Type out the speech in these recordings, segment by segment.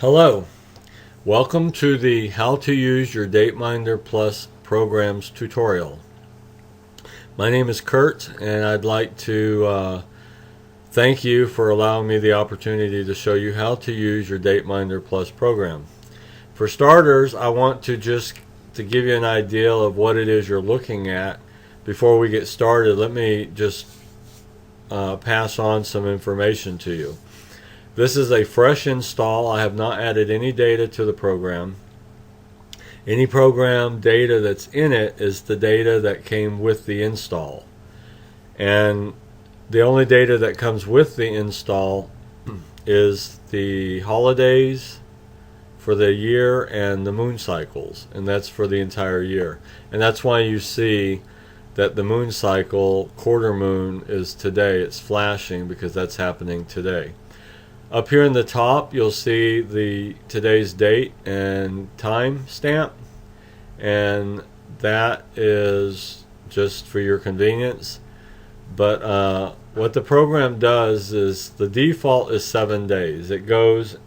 Hello, welcome to the How to Use Your DateMinder Plus Programs tutorial. My name is Kurt, and I'd like to thank you for allowing me the opportunity to show you how to use your DateMinder Plus program. For starters, I want to give you an idea of what it is you're looking at. Before we get started, let me just pass on some information to you. This is a fresh install. I have not added any data to the program. Any program data that's in it is the data that came with the install. And the only data that comes with the install is the holidays for the year and the moon cycles, and that's for the entire year. And that's why you see that the moon cycle, quarter moon, is today. It's flashing because that's happening today. Up here in the top, you'll see today's date and time stamp, and that is just for your convenience. But what the program does is the default is 7 days. It goes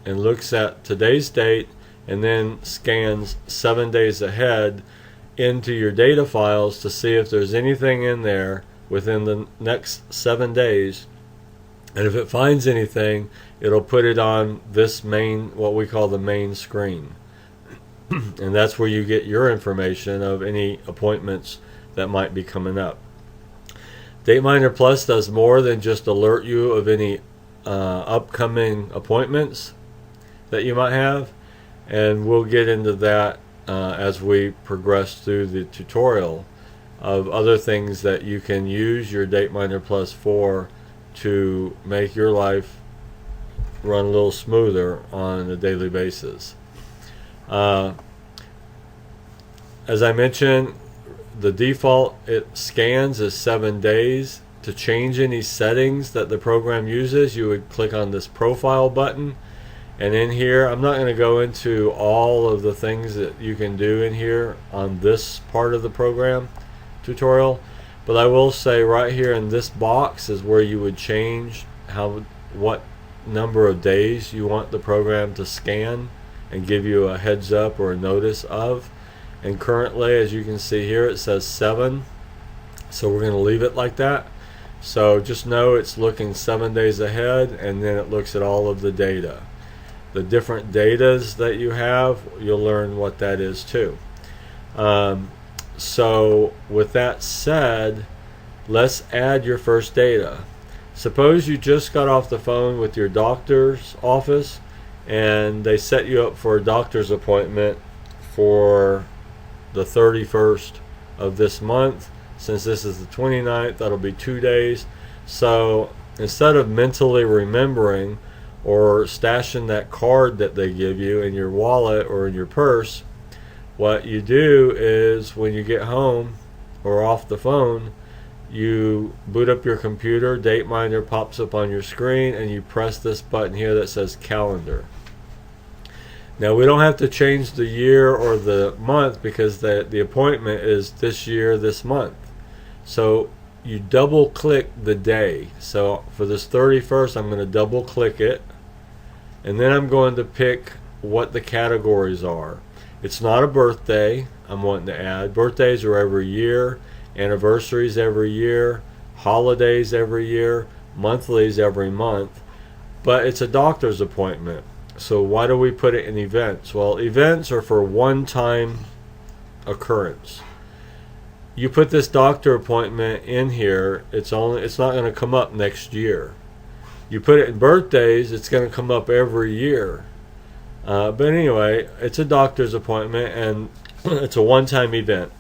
and looks at today's date and then scans 7 days ahead into your data files to see if there's anything in there within the next 7 days. And if it finds anything, it'll put it on this main, what we call the main screen. And that's where you get your information of any appointments that might be coming up. DateMinder Plus does more than just alert you of any upcoming appointments that you might have. And we'll get into that as we progress through the tutorial of other things that you can use your DateMinder Plus for to make your life run a little smoother on a daily basis. As I mentioned, the default it scans is 7 days. To change any settings that the program uses, you would click on this profile button, and in here, I'm not going to go into all of the things that you can do in here on this part of the program tutorial, but I will say right here in this box is where you would change what number of days you want the program to scan and give you a heads up or a notice of. And currently, as you can see here, it says 7, so we're going to leave it like that. So just know it's looking 7 days ahead, and then it looks at all of the data. The different datas that you have, you'll learn what that is too. So with that said, let's add your first data. Suppose you just got off the phone with your doctor's office and they set you up for a doctor's appointment for the 31st of this month. Since this is the 29th, that'll be 2 days. So instead of mentally remembering or stashing that card that they give you in your wallet or in your purse, what you do is when you get home or off the phone, you boot up your computer, DateMinder pops up on your screen, and you press this button here that says calendar. Now we don't have to change the year or the month because the appointment is this year, this month. So you double click the day. So for this 31st, I'm going to double click it, and then I'm going to pick what the categories are. It's not a birthday I'm wanting to add. Birthdays are every year, anniversaries every year, holidays every year, monthlies every month, but it's a doctor's appointment. So why do we put it in events? Well, events are for one-time occurrence. You put this doctor appointment in here, it's not going to come up next year. You put it in birthdays, it's going to come up every year. But anyway, it's a doctor's appointment, and it's a one-time event.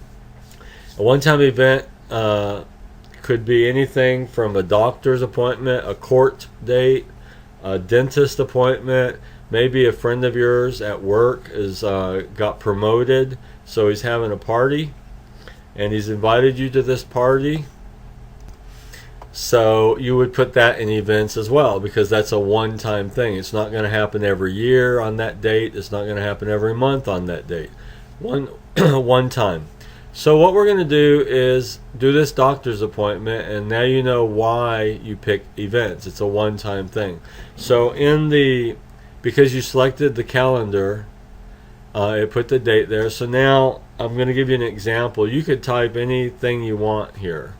A one-time event could be anything from a doctor's appointment, a court date, a dentist appointment. Maybe a friend of yours at work got promoted, so he's having a party, and he's invited you to this party. So you would put that in events as well, because that's a one-time thing. It's not going to happen every year on that date. It's not going to happen every month on that date. One time. So what we're going to do is do this doctor's appointment, and now you know why you pick events. It's a one-time thing. So in the because you selected the calendar, it put the date there. So now I'm going to give you an example. You could type anything you want here,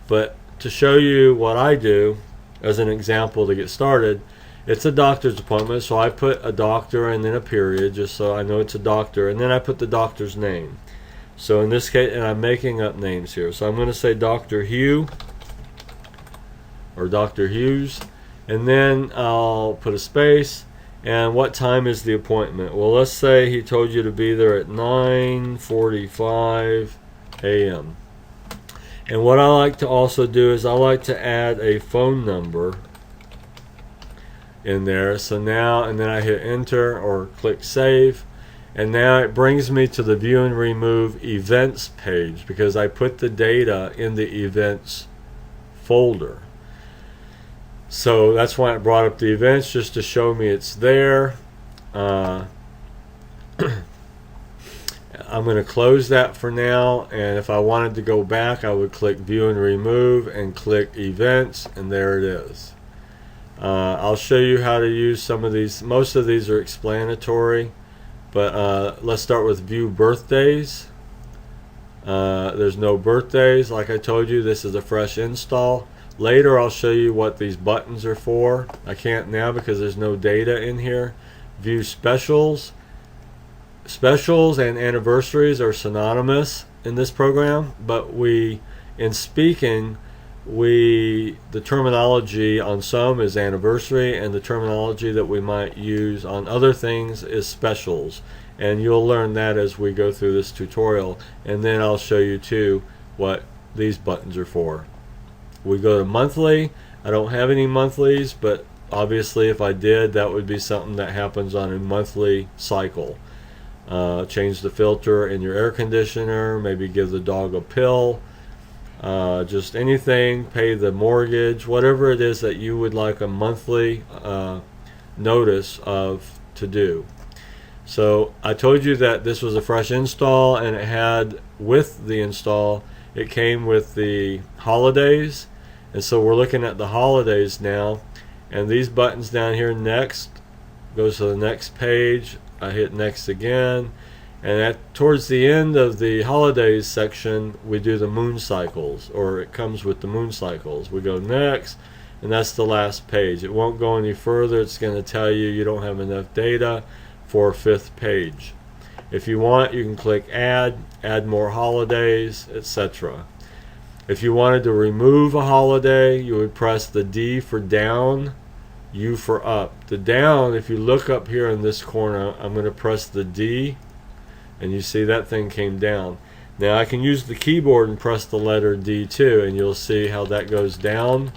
but to show you what I do as an example to get started, it's a doctor's appointment, so I put a doctor and then a period just so I know it's a doctor, and then I put the doctor's name. So in this case, and I'm making up names here, so I'm going to say Dr. Hugh or Dr. Hughes, and then I'll put a space. And what time is the appointment? Well, let's say he told you to be there at 9:45 a.m. And what I like to also do is I like to add a phone number in there. So now, and then I hit enter or click save, and now it brings me to the view and remove events page because I put the data in the events folder. So that's why it brought up the events, just to show me it's there. I'm going to close that for now, and if I wanted to go back, I would click view and remove and click events, and there it is. I'll show you how to use some of these. Most of these are explanatory, but let's start with view birthdays. There's no birthdays. Like I told you, this is a fresh install. Later I'll show you what these buttons are for. I can't now because there's no data in here. View specials. Specials and anniversaries are synonymous in this program, but in speaking, the terminology on some is anniversary, and the terminology that we might use on other things is specials. And you'll learn that as we go through this tutorial, and then I'll show you too what these buttons are for. We go to monthly. I don't have any monthlies, but obviously if I did, that would be something that happens on a monthly cycle. Change the filter in your air conditioner, maybe give the dog a pill, just anything, pay the mortgage, whatever it is that you would like a monthly notice of to do. So I told you that this was a fresh install, and it had, with the install, it came with the holidays. And so we're looking at the holidays now, and these buttons down here, next, goes to the next page. I hit next again, and towards the end of the holidays section, we do the moon cycles, or it comes with the moon cycles. We go next, and that's the last page. It won't go any further. It's going to tell you you don't have enough data for a fifth page. If you want, you can click add more holidays, etc. If you wanted to remove a holiday, you would press the D for down, U for up. The down, if you look up here in this corner, I'm going to press the D, and you see that thing came down. Now I can use the keyboard and press the letter D too, and you'll see how that goes down.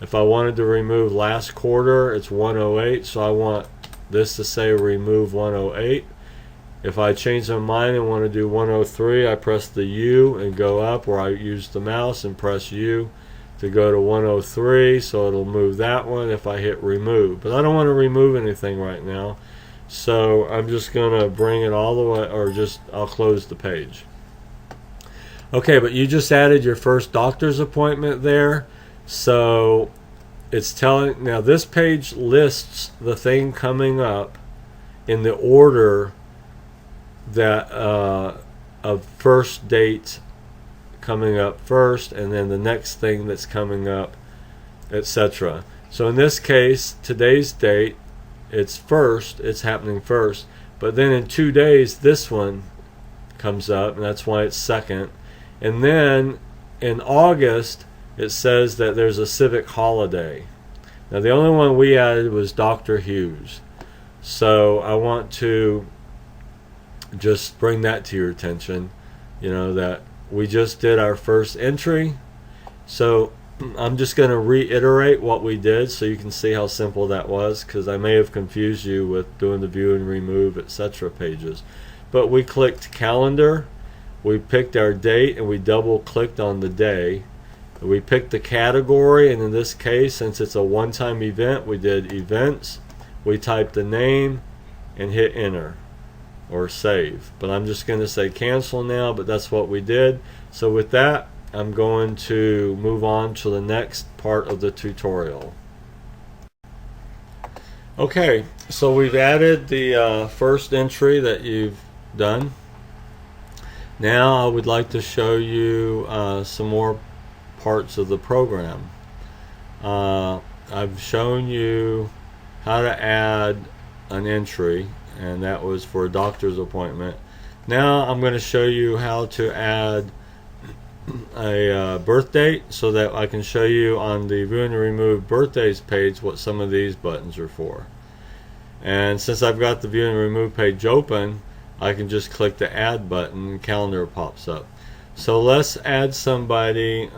If I wanted to remove last quarter, it's 108, so I want this to say remove 108. If I change my mind and want to do 103, I press the U and go up, or I use the mouse and press U to go to 103, so it'll move that one if I hit remove. But I don't want to remove anything right now, so I'm just going to bring it all the way, or I'll close the page. Okay, but you just added your first doctor's appointment there, so it's telling, now this page lists the thing coming up in the order that of first date coming up first, and then the next thing that's coming up, etc. So in this case, today's date, it's happening first, but then in 2 days this one comes up, and that's why it's second. And then in August it says that there's a civic holiday. Now the only one we added was Dr. Hughes, so I want to just bring that to your attention, that we just did our first entry. So I'm just going to reiterate what we did so you can see how simple that was, because I may have confused you with doing the view and remove, etc. pages. But we clicked calendar, we picked our date, and we double clicked on the day. We picked the category, and in this case, since it's a one-time event, we did events. We typed the name and hit enter or save, but I'm just going to say cancel now, but that's what we did. So with that, I'm going to move on to the next part of the tutorial. Okay, so we've added the first entry that you've done. Now I would like to show you some more parts of the program. Uh, I've shown you how to add an entry, and that was for a doctor's appointment. Now I'm going to show you how to add a birth date so that I can show you on the View and Remove Birthdays page what some of these buttons are for. And since I've got the View and Remove page open, I can just click the Add button and calendar pops up. So let's add somebody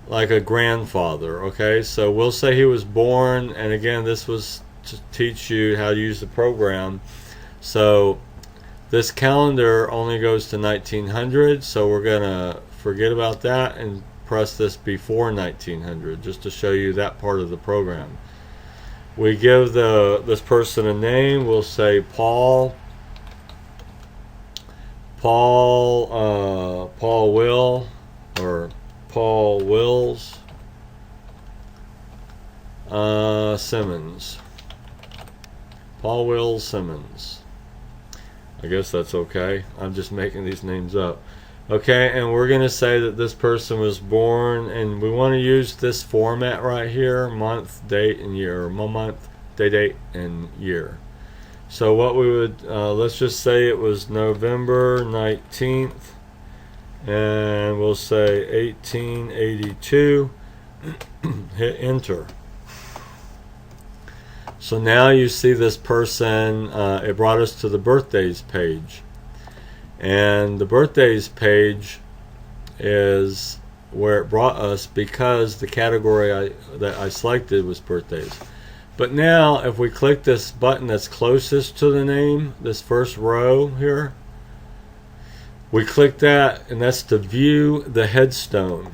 like a grandfather. Okay, so we'll say he was born, and again, this was to teach you how to use the program. So this calendar only goes to 1900, so we're gonna forget about that and press this before 1900 just to show you that part of the program. We give this person a name. We'll say Paul Will, or Paul Wills Simmons. Paul Wills Simmons. I guess that's okay. I'm just making these names up. Okay, and we're going to say that this person was born, and we want to use this format right here: month, date, and year. Or month, date, and year. So what we would, let's just say it was November 19th, and we'll say 1882. Hit enter. So now you see this person, it brought us to the birthdays page. And the birthdays page is where it brought us because the category that I selected was birthdays. But now if we click this button that's closest to the name, this first row here, we click that, and that's to view the headstone.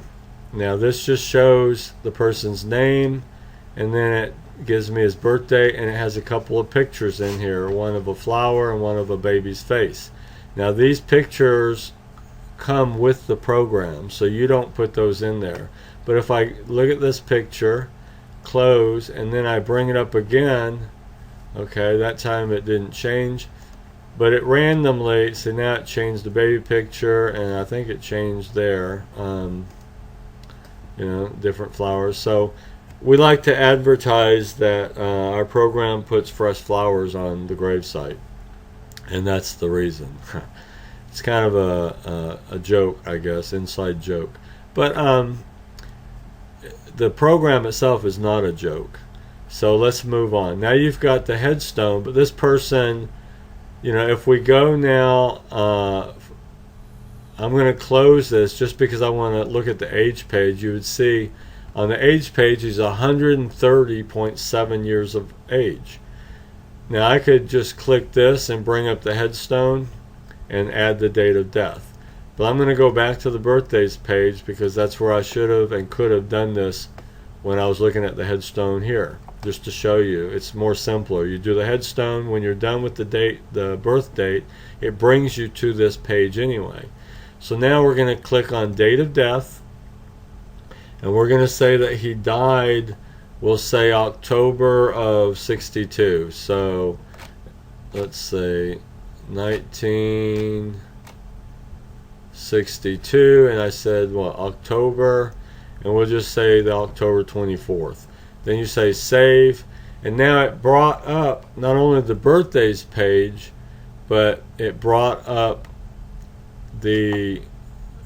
Now this just shows the person's name, and then it gives me his birthday, and it has a couple of pictures in here, one of a flower and one of a baby's face. Now these pictures come with the program, so you don't put those in there. But if I look at this picture, close, and then I bring it up again, okay, that time it didn't change, but it randomly, so now it changed the baby picture, and I think it changed there, different flowers. So we like to advertise that our program puts fresh flowers on the gravesite, and that's the reason. It's kind of a joke, I guess, inside joke. But the program itself is not a joke. So let's move on. Now you've got the headstone, but this person, if we go now, I'm going to close this just because I want to look at the age page. You would see on the age page he's 130.7 years of age. Now I could just click this and bring up the headstone and add the date of death. But I'm going to go back to the birthdays page because that's where I should have and could have done this when I was looking at the headstone here, just to show you. It's more simpler. You do the headstone. When you're done with the date, the birth date, it brings you to this page anyway. So now we're going to click on date of death, and we're going to say that he died, we'll say October of 62. So let's say 1962, and I said October, and we'll just say the October 24th. Then you say save, and now it brought up not only the birthdays page, but it brought up the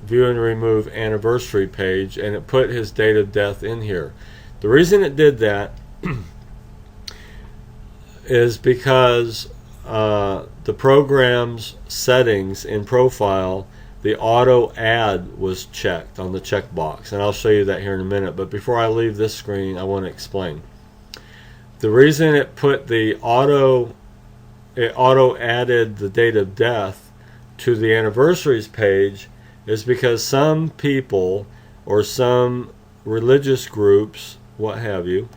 View and Remove Anniversary page, and it put his date of death in here. The reason it did that is because the program's settings in profile, the auto add was checked on the checkbox, and I'll show you that here in a minute. But before I leave this screen, I want to explain the reason it put the auto added the date of death to the anniversaries page is because some people or some religious groups, what have you,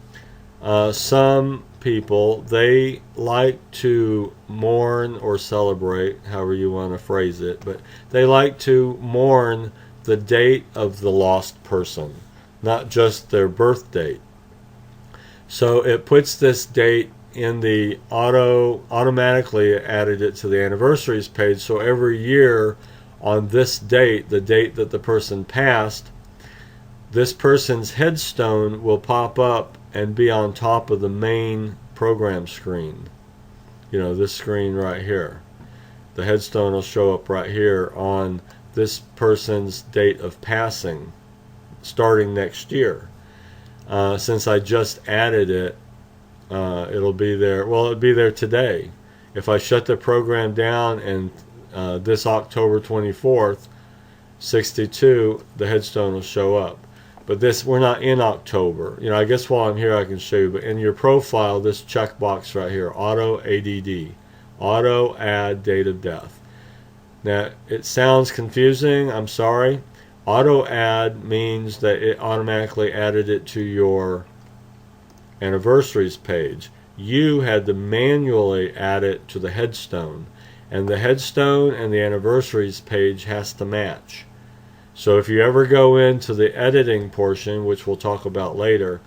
some people, they like to mourn or celebrate, however you want to phrase it, but they like to mourn the date of the lost person, not just their birth date. So it puts this date in the automatically added it to the anniversaries page. So every year on this date, the date that the person passed, this person's headstone will pop up and be on top of the main program screen. You know, this screen right here. The headstone will show up right here on this person's date of passing starting next year. Since I just added it, it'll be there. Well, it'll be there today. If I shut the program down and this October 24th, 62, the headstone will show up. But this, we're not in October. You know, I guess while I'm here I can show you, but in your profile, this checkbox right here, Auto ADD, Auto Add Date of Death. Now, it sounds confusing, I'm sorry. Auto Add means that it automatically added it to your anniversaries page. You had to manually add it to the headstone, and the headstone and the anniversaries page has to match. So if you ever go into the editing portion, which we'll talk about later,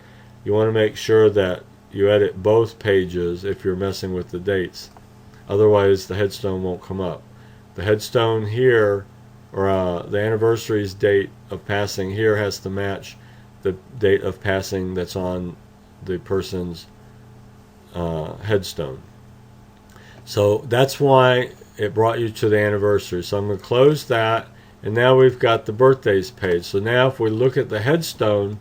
you want to make sure that you edit both pages if you're messing with the dates. Otherwise the headstone won't come up. The headstone here, or the anniversaries date of passing here, has to match the date of passing that's on the person's headstone. So that's why it brought you to the anniversary. So I'm going to close that, and now we've got the birthdays page. So now if we look at the headstone,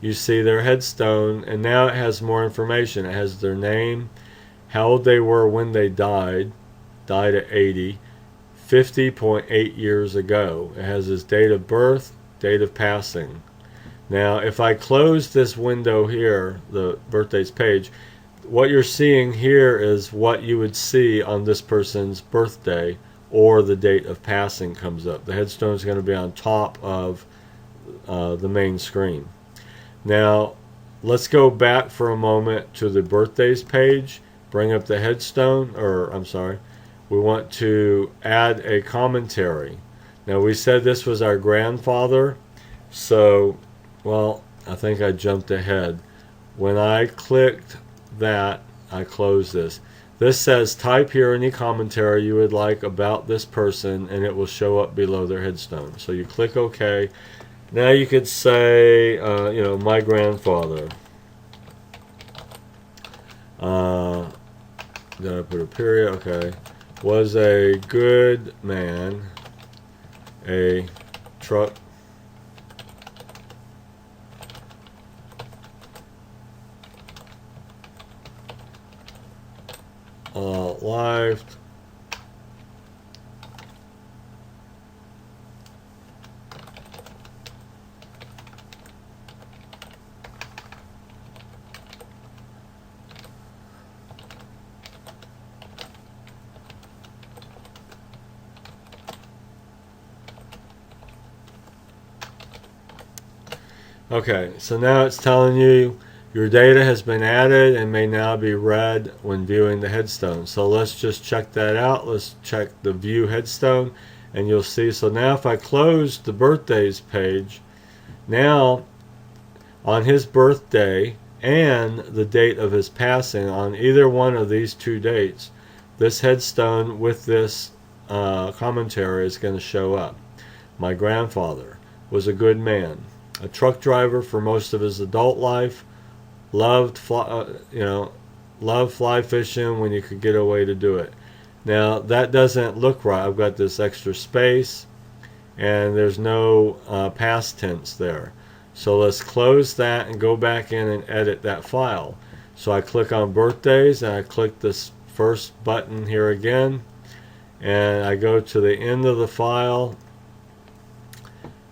you see their headstone, and now it has more information. It has their name, how old they were when they died at 80, 50.8 years ago. It has his date of birth, date of passing. Now if I close this window here, the birthdays page, what you're seeing here is what you would see on this person's birthday, or the date of passing comes up. The headstone is going to be on top of the main screen. Now let's go back for a moment to the birthdays page, bring up the headstone, or I'm sorry, we want to add a commentary. Now we said this was our grandfather, so, well, I think I jumped ahead. When I clicked that, I closed this. This says type here any commentary you would like about this person, and it will show up below their headstone. So you click OK. Now you could say, you know, my grandfather. Did I put a period? Okay. Was a good man, a truck life. Okay, so now it's telling you your data has been added and may now be read when viewing the headstone. So let's just check that out. Let's check the view headstone, and you'll see. So now if I close the birthdays page, now on his birthday and the date of his passing, on either one of these two dates, this headstone with this commentary is going to show up. My grandfather was a good man, a truck driver for most of his adult life, loved fly fishing when you could get away to do it. Now that doesn't look right. I've got this extra space and there's no past tense there. So let's close that and go back in and edit that file. So I click on birthdays and I click this first button here again, and I go to the end of the file.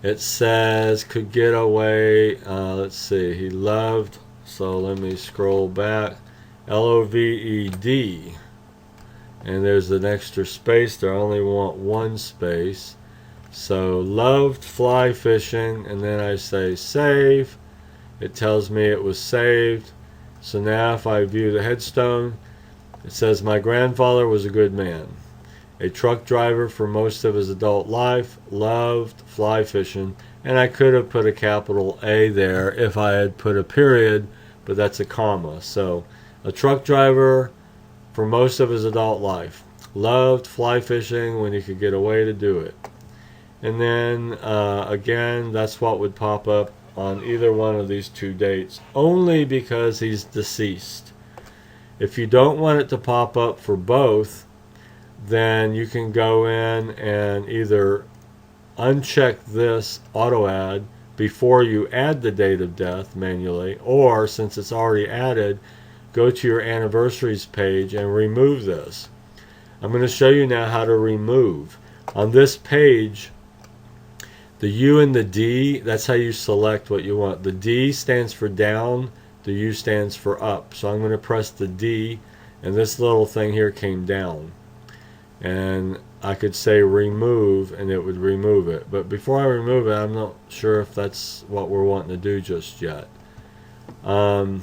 It says could get away, let's see, he loved, so let me scroll back, L-O-V-E-D, and there's an extra space there. I only want one space. So loved fly fishing, and then I say save. It tells me it was saved. So now if I view the headstone, it says my grandfather was a good man, a truck driver for most of his adult life, loved fly fishing, and I could have put a capital A there if I had put a period but that's a comma. So a truck driver for most of his adult life. Loved fly fishing when he could get away to do it. And then again, that's what would pop up on either one of these two dates, only because he's deceased. If you don't want it to pop up for both, then you can go in and either uncheck this auto add before you add the date of death manually, or since it's already added, go to your anniversaries page and remove this. I'm going to show you now how to remove. On this page, the U and the D, that's how you select what you want. The D stands for down, the U stands for up. So I'm going to press the D, and this little thing here came down. And I could say remove, and it would remove it. But before I remove it, I'm not sure if that's what we're wanting to do just yet. But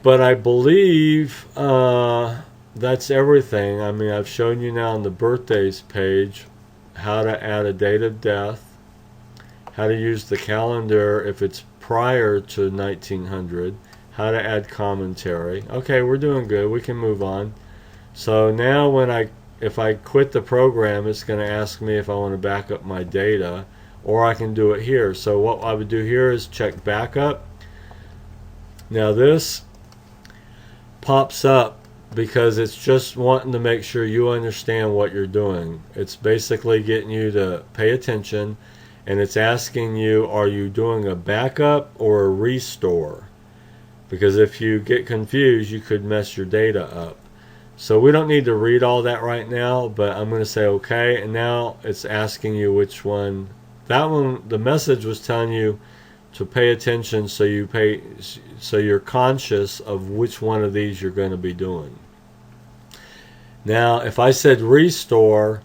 I believe that's everything. I mean, I've shown you now on the birthdays page how to add a date of death, how to use the calendar if it's prior to 1900, how to add commentary. Okay, we're doing good. We can move on. So now if I quit the program, it's going to ask me if I want to back up my data, or I can do it here. So what I would do here is check backup. Now this pops up because it's just wanting to make sure you understand what you're doing. It's basically getting you to pay attention, and it's asking you, are you doing a backup or a restore? Because if you get confused, you could mess your data up. So we don't need to read all that right now, but I'm going to say okay, and now it's asking you which one. That one, the message was telling you to pay attention, so you're conscious of which one of these you're going to be doing. Now, if I said restore,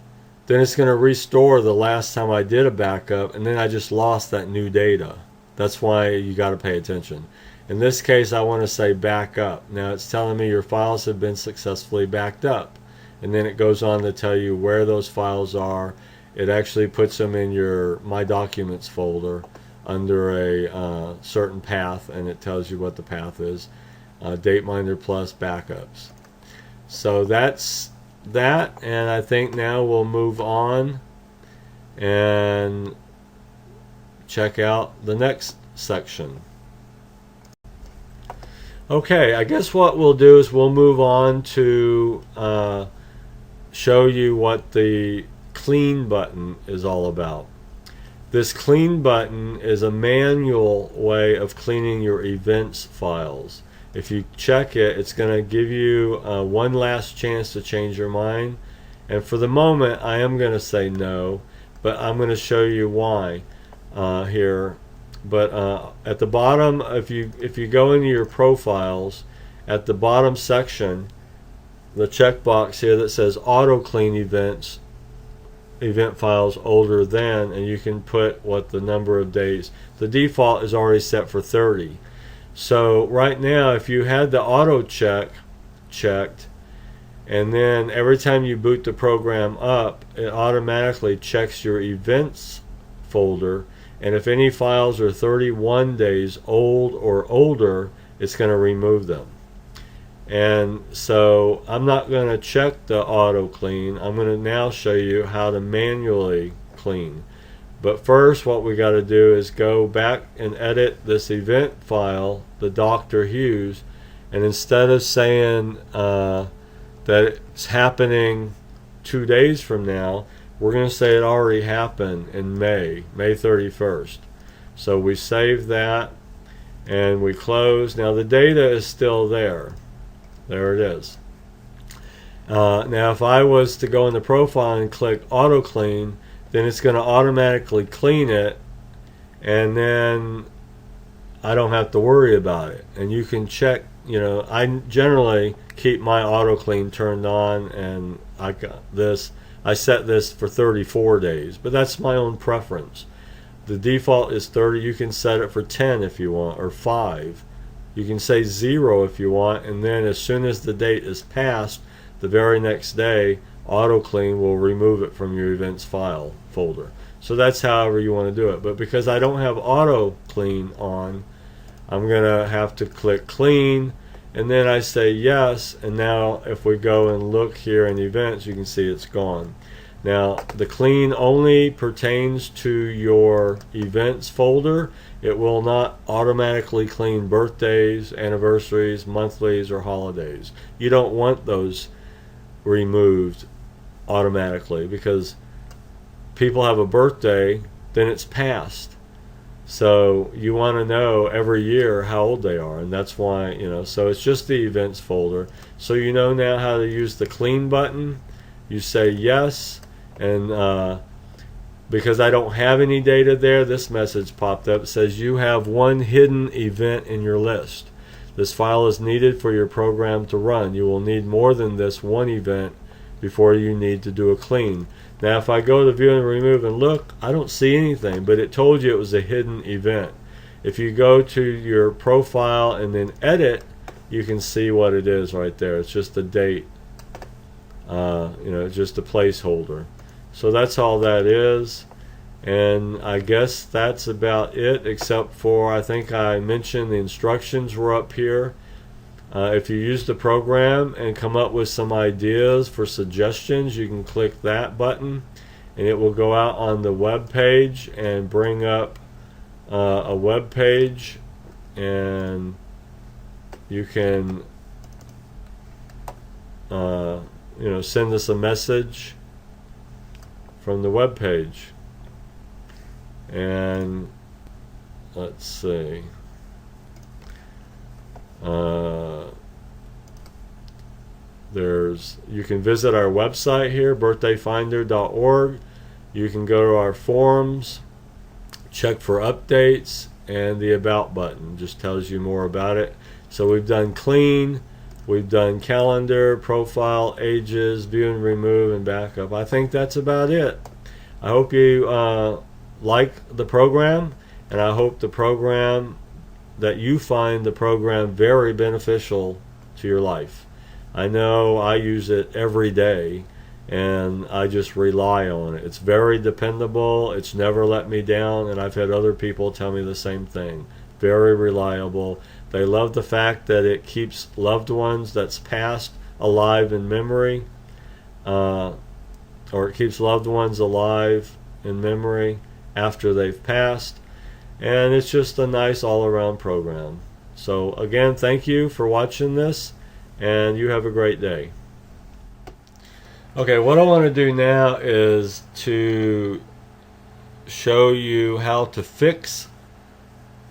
then it's going to restore the last time I did a backup, and then I just lost that new data. That's why you got to pay attention. In this case, I want to say backup. Now it's telling me your files have been successfully backed up, and then it goes on to tell you where those files are. It actually puts them in your My Documents folder under a certain path, and it tells you what the path is. DateMinder Plus backups. So that's that, and I think now we'll move on and check out the next section. Okay, I guess what we'll do is we'll move on to show you what the clean button is all about. This clean button is a manual way of cleaning your events files. If you check it, it's going to give you one last chance to change your mind. And for the moment, I am going to say no, but I'm going to show you why here. But at the bottom, if you go into your profiles, at the bottom section, the checkbox here that says auto clean event files older than, and you can put what the number of days. The default is already set for 30. So right now, if you had the auto checked, and then every time you boot the program up, it automatically checks your events folder, and if any files are 31 days old or older, it's going to remove them. And so I'm not going to check the auto clean. I'm going to now show you how to manually clean. But first, what we got to do is go back and edit this event file, the Dr. Hughes, and instead of saying that it's happening 2 days from now, we're going to say it already happened in May 31st. So we save that and we close. Now the data is still there. There it is. Now if I was to go in the profile and click auto clean, then it's going to automatically clean it, and then I don't have to worry about it. And you can check, I generally keep my auto clean turned on, and I set this for 34 days, but that's my own preference. The default is 30. You can set it for 10 if you want, or 5. You can say 0 if you want, and then as soon as the date is passed, the very next day, auto clean will remove it from your events file folder. So that's however you want to do it. But because I don't have auto clean on, I'm going to have to click clean, and then I say yes, and now if we go and look here in events, you can see it's gone. Now, the clean only pertains to your events folder. It will not automatically clean birthdays, anniversaries, monthlies, or holidays. You don't want those removed automatically, because people have a birthday, then it's past. So you want to know every year how old they are, and that's why, you know, so it's just the events folder. So you know now how to use the clean button. You say yes, and because I don't have any data there, this message popped up. It says you have one hidden event in your list. This file is needed for your program to run. You will need more than this one event before you need to do a clean. Now if I go to view and remove and look, I don't see anything, but it told you it was a hidden event. If you go to your profile and then edit, you can see what it is right there. It's just the date, you know, just a placeholder. So that's all that is, and I guess that's about it, except for I think I mentioned the instructions were up here. If you use the program and come up with some ideas for suggestions, you can click that button, and it will go out on the web page and bring up a web page, and you can you know, send us a message from the web page. And let's see, you can visit our website here, birthdayfinder.org. You can go to our forums, check for updates, and the about button just tells you more about it. So we've done clean, we've done calendar, profile, ages, view and remove, and backup. I think that's about it. I hope you like the program, and I hope that you find the program very beneficial to your life. I know I use it every day, and I just rely on it. It's very dependable. It's never let me down, and I've had other people tell me the same thing. Very reliable. They love the fact that it keeps loved ones that's passed alive in memory, or it keeps loved ones alive in memory after they've passed, and it's just a nice all-around program. So again, thank you for watching this, and you have a great day. Okay, what I want to do now is to show you how to fix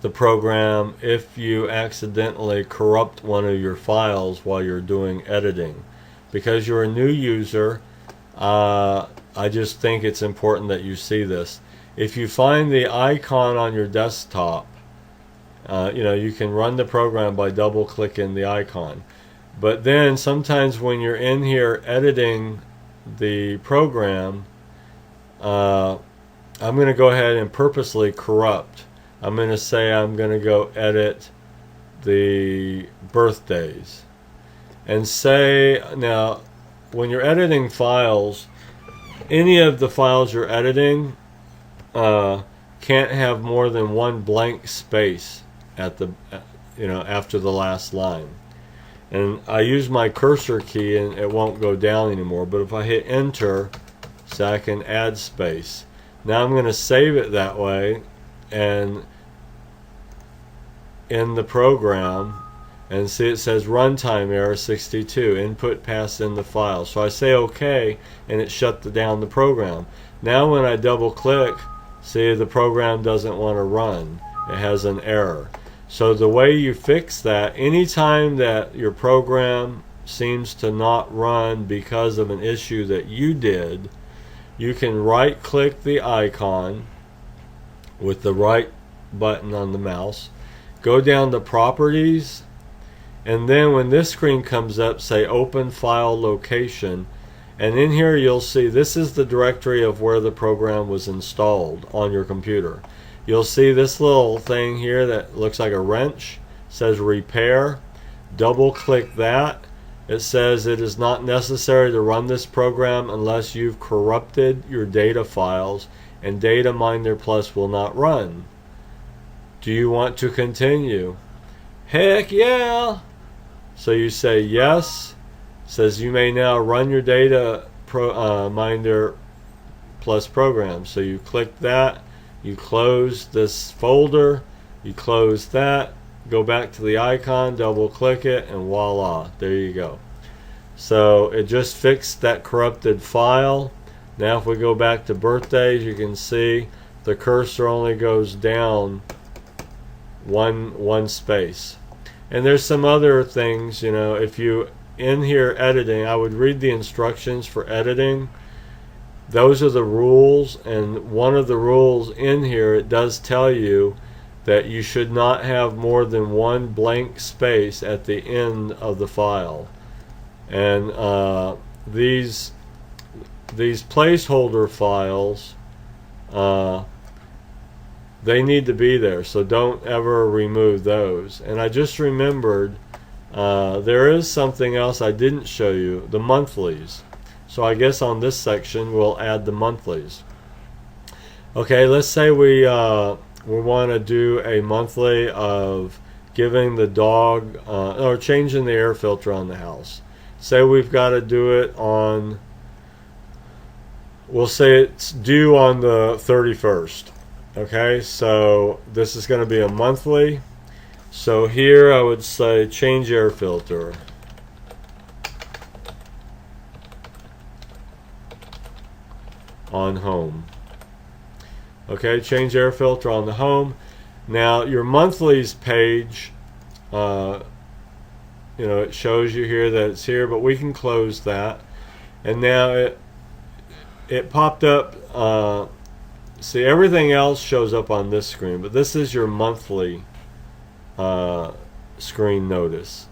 the program if you accidentally corrupt one of your files while you're doing editing. Because you're a new user, I just think it's important that you see this. If you find the icon on your desktop, you know, you can run the program by double clicking the icon. But then sometimes when you're in here editing the program, I'm going to go ahead and purposely corrupt. I'm going to say I'm going to go edit the birthdays. And say, now, when you're editing files, any of the files you're editing can't have more than one blank space at the, you know, after the last line. And I use my cursor key and it won't go down anymore. But if I hit enter, so I can add space. Now I'm going to save it that way, and in the program, and see it says runtime error 62, input passed in the file. So I say OK, and it shut down the program. Now when I double click, see, the program doesn't want to run. It has an error. So the way you fix that, anytime that your program seems to not run because of an issue that you did, you can right click the icon with the right button on the mouse, go down to properties, and then when this screen comes up, say open file location, and in here you'll see this is the directory of where the program was installed on your computer. You'll see this little thing here that looks like a wrench, says repair. Double click that. It says it is not necessary to run this program unless you've corrupted your data files, and Data Miner Plus will not run. Do you want to continue? Heck yeah! So you say yes. Says you may now run your data minder plus program. So you click that, you close this folder, you close that, go back to the icon, double click it, and voila, there you go. So it just fixed that corrupted file. Now if we go back to birthdays, you can see the cursor only goes down one space. And there's some other things, you know, if you in here editing, I would read the instructions for editing. Those are the rules, and one of the rules in here, it does tell you that you should not have more than one blank space at the end of the file. And these placeholder files, they need to be there, so don't ever remove those. And I just remembered there is something else I didn't show you, the monthlies. So I guess on this section we'll add the monthlies. Okay, let's say we want to do a monthly of giving the dog or changing the air filter on the house. Say we've got to do it on, we'll say it's due on the 31st. Okay, so this is going to be a monthly. So here I would say change air filter. On home. Okay, change air filter on the home. Now your monthlies page, you know, it shows you here that it's here, but we can close that. And now it popped up. See, everything else shows up on this screen, but this is your monthly screen notice.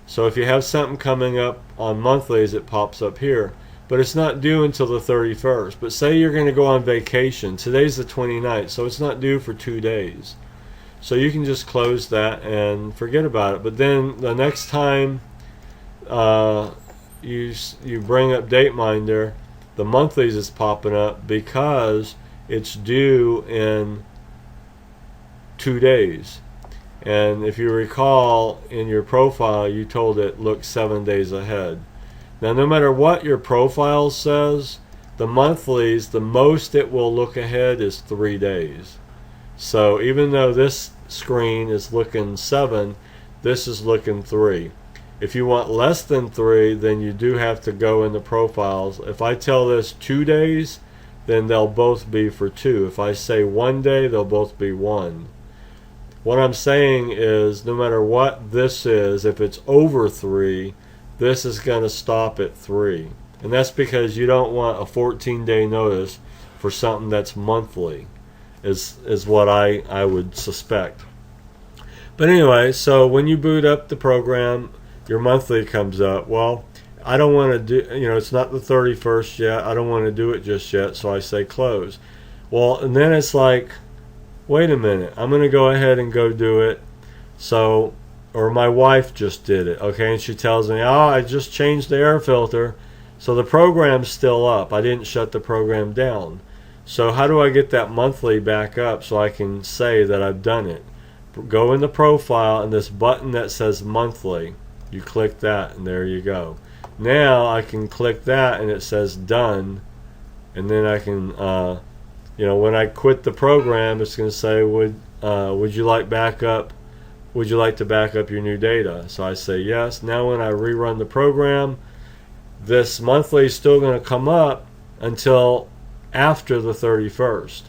So if you have something coming up on monthlies, it pops up here. But it's not due until the 31st. But say you're going to go on vacation. Today's the 29th, so it's not due for 2 days. So you can just close that and forget about it. But then the next time you bring up DateMinder, the monthlies is popping up because it's due in 2 days. And if you recall, in your profile, you told it look 7 days ahead. Now, no matter what your profile says, the monthlies, the most it will look ahead is 3 days. So even though this screen is looking 7, this is looking 3. If you want less than 3, then you do have to go in the profiles. If I tell this 2 days, then they'll both be for 2. If I say 1 day, they'll both be 1. What I'm saying is, no matter what this is, if it's over 3, this is going to stop at 3. And that's because you don't want a 14-day notice for something that's monthly, is what I would suspect. But anyway, so when you boot up the program, your monthly comes up. Well, I don't want to do, you know, it's not the 31st yet. I don't want to do it just yet, so I say close. Well, and then it's like, wait a minute, I'm going to go ahead and go do it. So, or my wife just did it, okay, and she tells me, oh, I just changed the air filter, so the program's still up. I didn't shut the program down. So how do I get that monthly back up so I can say that I've done it? Go in the profile, and this button that says monthly, you click that, and there you go. Now I can click that, and it says done, and then I can, you know, when I quit the program, it's going to say, would you like backup? Would you like to back up your new data? So I say yes. Now when I rerun the program, this monthly is still going to come up until after the 31st.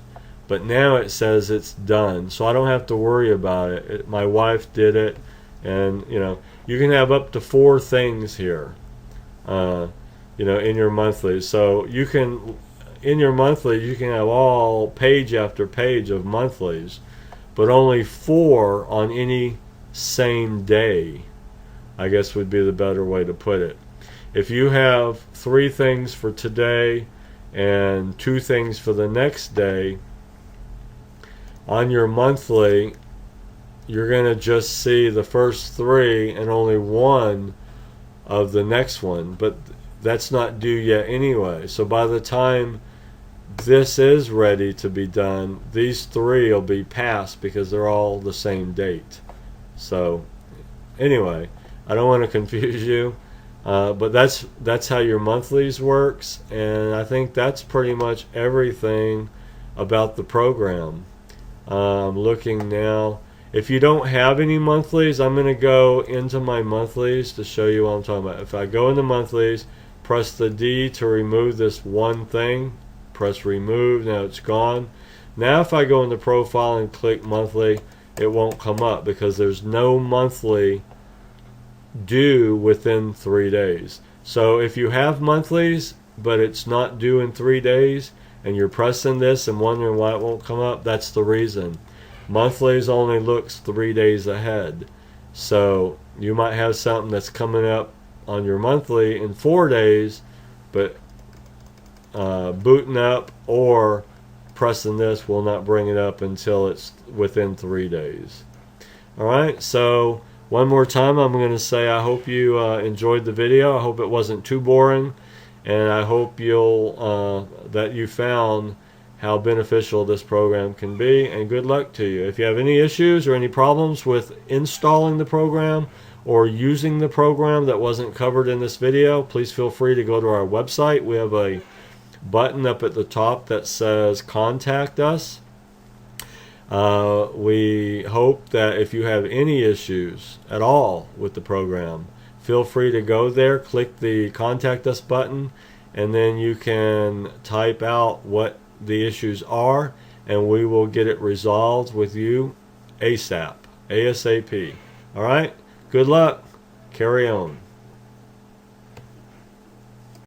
But now it says it's done, so I don't have to worry about it. My wife did it, and you know, you can have up to 4 things here, you know, in your monthly. So you can, in your monthly, you can have all page after page of monthlies, but only 4 on any same day, I guess would be the better way to put it. If you have 3 things for today and 2 things for the next day, on your monthly, you're going to just see the first 3 and only 1 of the next one, but that's not due yet anyway. So by the time this is ready to be done, these 3 will be passed because they're all the same date. So anyway, I don't want to confuse you, but that's how your monthlies works, and I think that's pretty much everything about the program. I'm looking now. If you don't have any monthlies, I'm going to go into my monthlies to show you what I'm talking about. If I go into monthlies, press the D to remove this one thing, press remove, now it's gone. Now if I go into profile and click monthly, it won't come up because there's no monthly due within 3 days. So if you have monthlies but it's not due in 3 days and you're pressing this and wondering why it won't come up, that's the reason. Monthlies only looks 3 days ahead. So you might have something that's coming up on your monthly in 4 days, but booting up or pressing this will not bring it up until it's within 3 days. Alright, so one more time I'm going to say I hope you enjoyed the video. I hope it wasn't too boring, and I hope you'll that you found how beneficial this program can be, and good luck to you. If you have any issues or any problems with installing the program or using the program that wasn't covered in this video, please feel free to go to our website. We have a button up at the top that says contact us. We hope that if you have any issues at all with the program, feel free to go there, click the contact us button, and then you can type out what the issues are, and we will get it resolved with you ASAP. Alright, good luck, carry on.